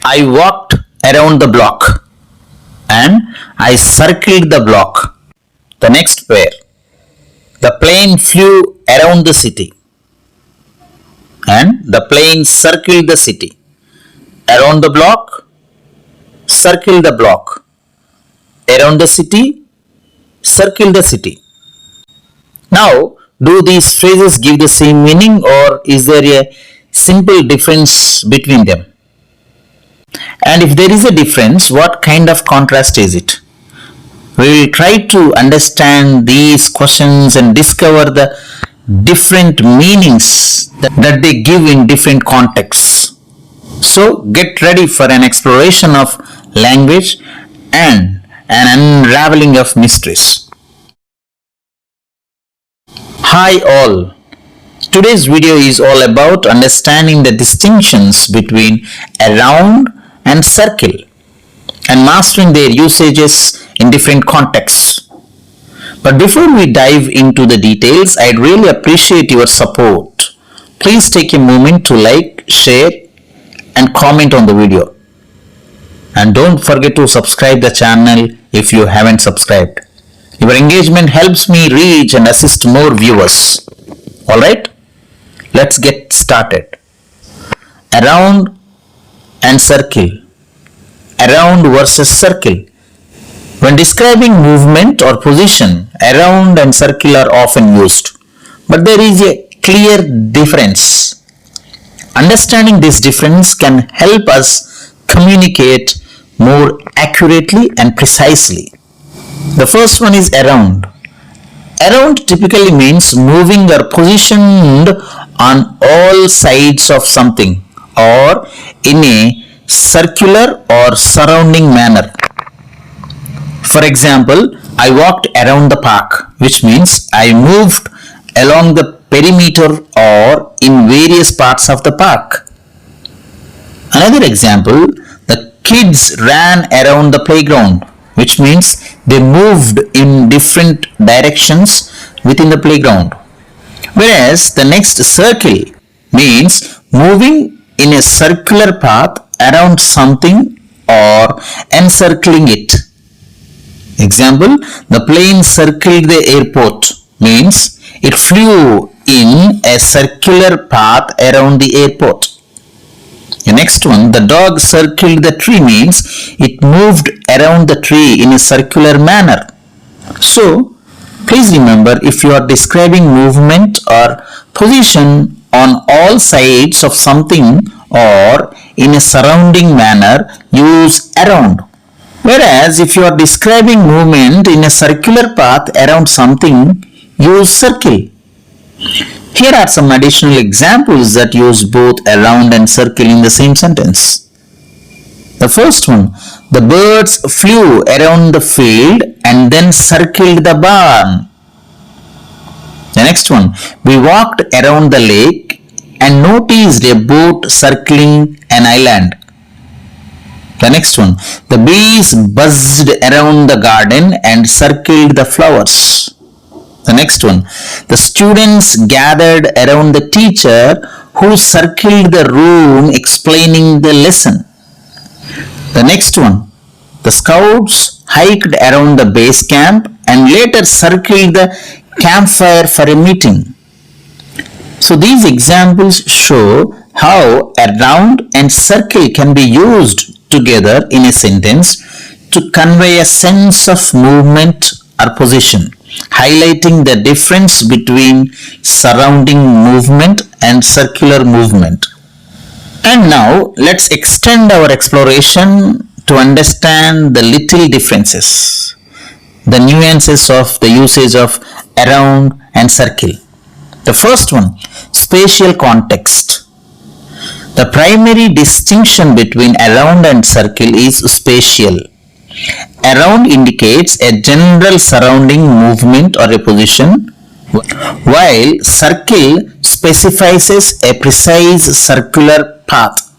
I walked around the block and I circled the block. The next pair. The plane flew around the city and the plane circled the city. Around the block, circle the block. Around the city, circle the city. Now, do these phrases give the same meaning or is there a simple difference between them? And if there is a difference, what kind of contrast is it? We will try to understand these questions and discover the different meanings that they give in different contexts. So get ready for an exploration of language and an unraveling of mysteries. Hi all. Today's video is all about understanding the distinctions between around and circle and mastering their usages in different contexts. But before we dive into the details, I'd really appreciate your support. Please take a moment to like, share and comment on the video. And don't forget to subscribe the channel if you haven't subscribed. Your engagement helps me reach and assist more viewers. Alright, let's get started. Around and circle. Around versus circle. When describing movement or position, around and circle are often used. But there is a clear difference. Understanding this difference can help us communicate more accurately and precisely. The first one is around. Around typically means moving or positioned on all sides of something or in a circular or surrounding manner. For example, I walked around the park, which means I moved along the perimeter or in various parts of the park. Another example, the kids ran around the playground, which means they moved in different directions within the playground. Whereas the next circle means moving in a circular path around something or encircling it. Example, the plane circled the airport means it flew in a circular path around the airport. The next one, the dog circled the tree means it moved around the tree in a circular manner. So, please remember, if you are describing movement or position on all sides of something or in a surrounding manner, use around. Whereas, if you are describing movement in a circular path around something, use circle. Here are some additional examples that use both around and circle in the same sentence. The first one, the birds flew around the field and then circled the barn. The next one, we walked around the lake and noticed a boat circling an island. The next one, the bees buzzed around the garden and circled the flowers. The next one, the students gathered around the teacher who circled the room explaining the lesson. The next one, the scouts hiked around the base camp and later circled the campfire for a meeting. So these examples show how around and circle can be used together in a sentence to convey a sense of movement or position, highlighting the difference between surrounding movement and circular movement. And now let's extend our exploration to understand the little differences, the nuances of the usage of around and circle. The first one, spatial context. The primary distinction between around and circle is spatial. Around indicates a general surrounding movement or a position, while circle specifies a precise circular path.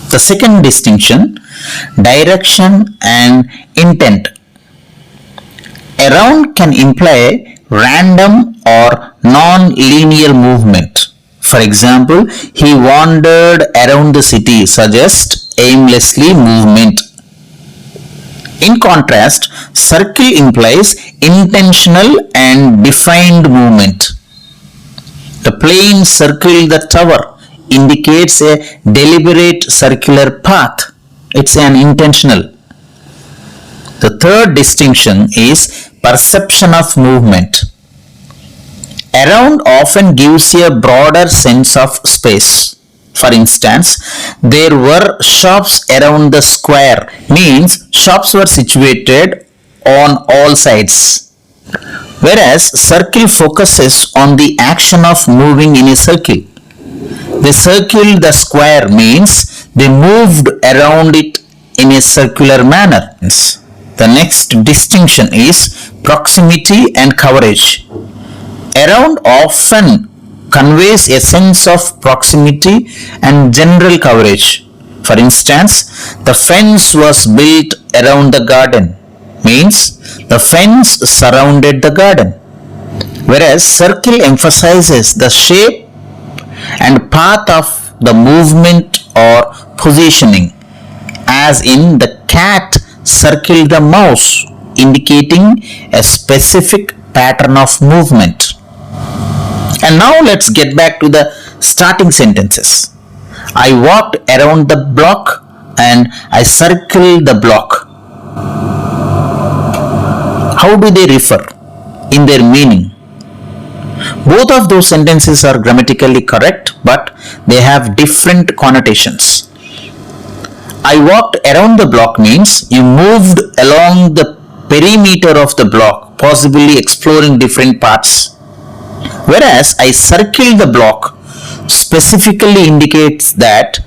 The second distinction, direction and intent. Around can imply random or non-linear movement. For example, he wandered around the city suggests aimlessly movement. In contrast, circle implies intentional and defined movement. The plane circled the tower indicates a deliberate circular path. It's an intentional. The third distinction is perception of movement. Around often gives a broader sense of space. For instance, there were shops around the square, means shops were situated on all sides. Whereas circle focuses on the action of moving in a circle. They circled the square means they moved around it in a circular manner. The next distinction is proximity and coverage. Around often conveys a sense of proximity and general coverage. For instance, the fence was built around the garden, means the fence surrounded the garden. Whereas circle emphasizes the shape and path of the movement or positioning, as in the cat circled the mouse, indicating a specific pattern of movement. And now let's get back to the starting sentences. I walked around the block and I circled the block. How do they refer in their meaning? Both of those sentences are grammatically correct, but they have different connotations. I walked around the block means you moved along the perimeter of the block, possibly exploring different parts. Whereas I circled the block specifically indicates that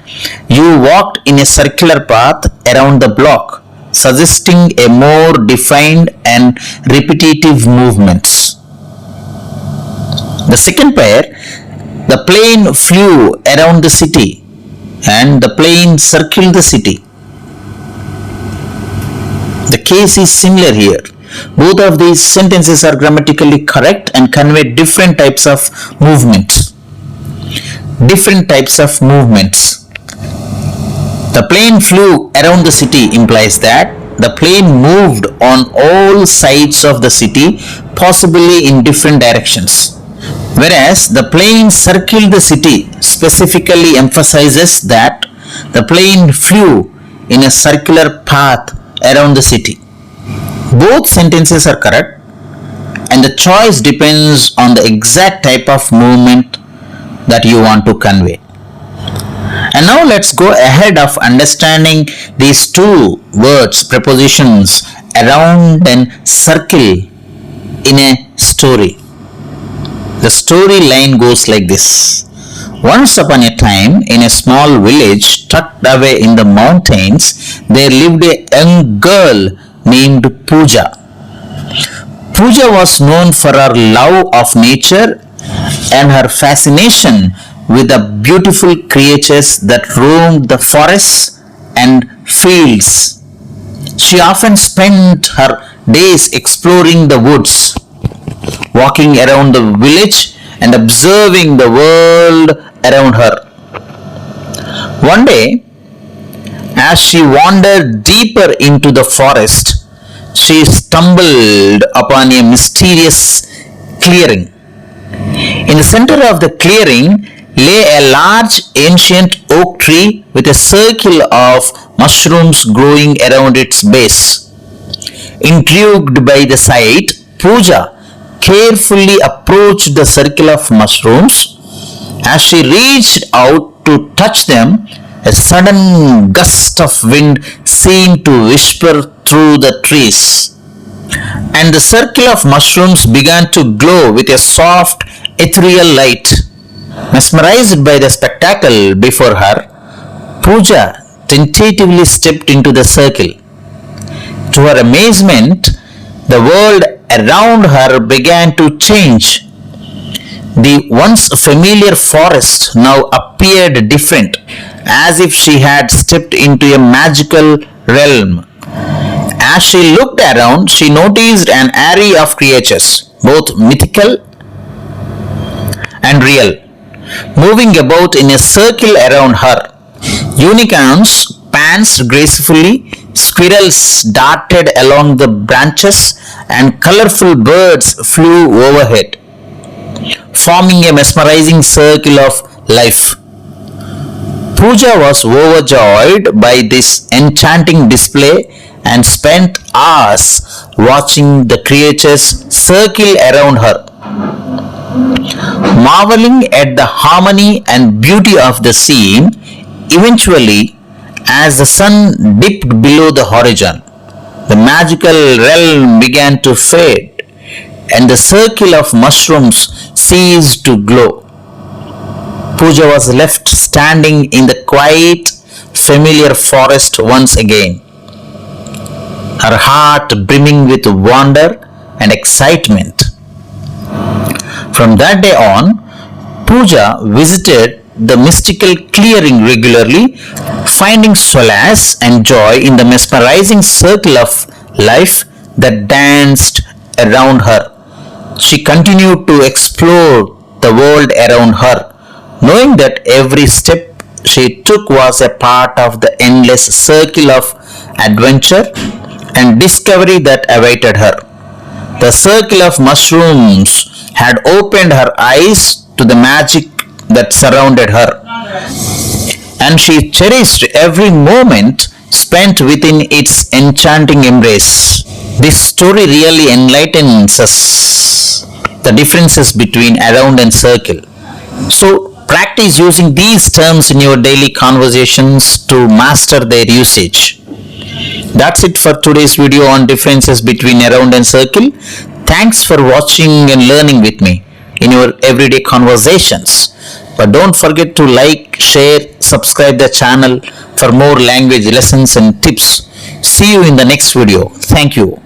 you walked in a circular path around the block, suggesting a more defined and repetitive movements. The second pair, the plane flew around the city and the plane circled the city. The case is similar here. Both of these sentences are grammatically correct and convey different types of movements. The plane flew around the city implies that the plane moved on all sides of the city, possibly in different directions. Whereas the plane circled the city specifically emphasizes that the plane flew in a circular path around the city. Both sentences are correct and the choice depends on the exact type of movement that you want to convey. And now let's go ahead of understanding these two words, prepositions around and circle in a story. The storyline goes like this. Once upon a time, in a small village tucked away in the mountains, there lived a young girl named Pooja. Pooja was known for her love of nature and her fascination with the beautiful creatures that roamed the forests and fields. She often spent her days exploring the woods, walking around the village and observing the world around her. One day, as she wandered deeper into the forest, she stumbled upon a mysterious clearing. In the center of the clearing lay a large ancient oak tree with a circle of mushrooms growing around its base. Intrigued by the sight, Pooja carefully approached the circle of mushrooms. As she reached out to touch them, a sudden gust of wind seemed to whisper through the trees, and the circle of mushrooms began to glow with a soft, ethereal light. Mesmerized by the spectacle before her, Pooja tentatively stepped into the circle. To her amazement, the world around her began to change. The once familiar forest now appeared different, as if she had stepped into a magical realm. As she looked around, she noticed an array of creatures, both mythical and real. moving about in a circle around her. Unicorns pranced gracefully, squirrels darted along the branches, and colorful birds flew overhead, forming a mesmerizing circle of life. Pooja was overjoyed by this enchanting display and spent hours watching the creatures circle around her. Marveling at the harmony and beauty of the scene, eventually, as the sun dipped below the horizon, the magical realm began to fade and the circle of mushrooms ceased to glow. Pooja was left standing in the quiet, familiar forest once again, her heart brimming with wonder and excitement. From that day on, Pooja visited the mystical clearing regularly, finding solace and joy in the mesmerizing circle of life that danced around her. She continued to explore the world around her, knowing that every step she took was a part of the endless circle of adventure and discovery that awaited her. The circle of mushrooms had opened her eyes to the magic that surrounded her, and she cherished every moment spent within its enchanting embrace. This story really enlightens us the differences between around and circle. So, practice using these terms in your daily conversations to master their usage. That's it for today's video on differences between around and circle. Thanks for watching and learning with me in your everyday conversations. But don't forget to like, share, subscribe the channel for more language lessons and tips. See you in the next video. Thank you.